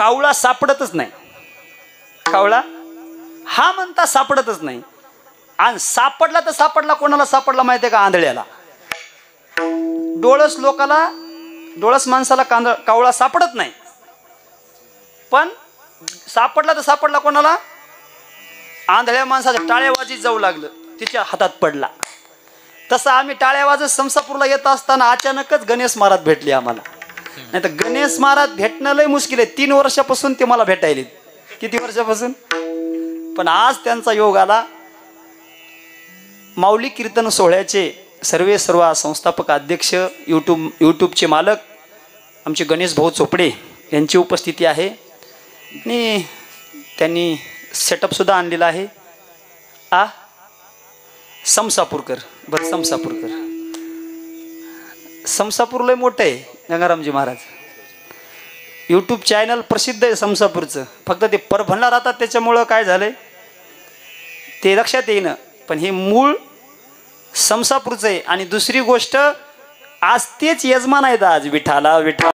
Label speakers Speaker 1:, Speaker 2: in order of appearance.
Speaker 1: कावळा सापडतच नाही, कावळा हा म्हणता सापडतच नाही. आणि सापडला तर सापडला कोणाला सापडला माहिती आहे का? आंधळ्याला. डोळस लोकाला, डोळस माणसाला कावळा सापडत नाही, पण सापडला तर सापडला कोणाला? आंधळ्या माणसाच्या टाळ्यावाजीत जाऊ लागलं, तिच्या हातात पडला. तसं आम्ही टाळ्या वाजत समसापूरला येत असताना अचानकच गणेश महाराज भेटले आम्हाला. नाही तर गणेश महाराज भेटणं लय मुश्किल आहे. 3 वर्षापासून ते मला भेटायले. किती वर्षापासून? पण आज त्यांचा योग आला. माऊली कीर्तन सोहळ्याचे सर्व संस्थापक अध्यक्ष, यूट्यूबचे मालक आमचे गणेश भाऊ चोपडे यांची उपस्थिती आहे. आणि त्यांनी सेटअपसुद्धा आणलेला आहे. समसापूरकर. बरं, समसापूर लय मोठं आहे. गंगारामजी महाराज यूट्यूब चॅनल प्रसिद्ध आहे समसापूरचं. फक्त ते परभणला राहतात त्याच्यामुळं काय झालंय ते लक्षात येईन, पण हे मूळ समसापूरचं आहे. आणि दुसरी गोष्ट, आज तेच यजमान आहेत. आज विठाला विठा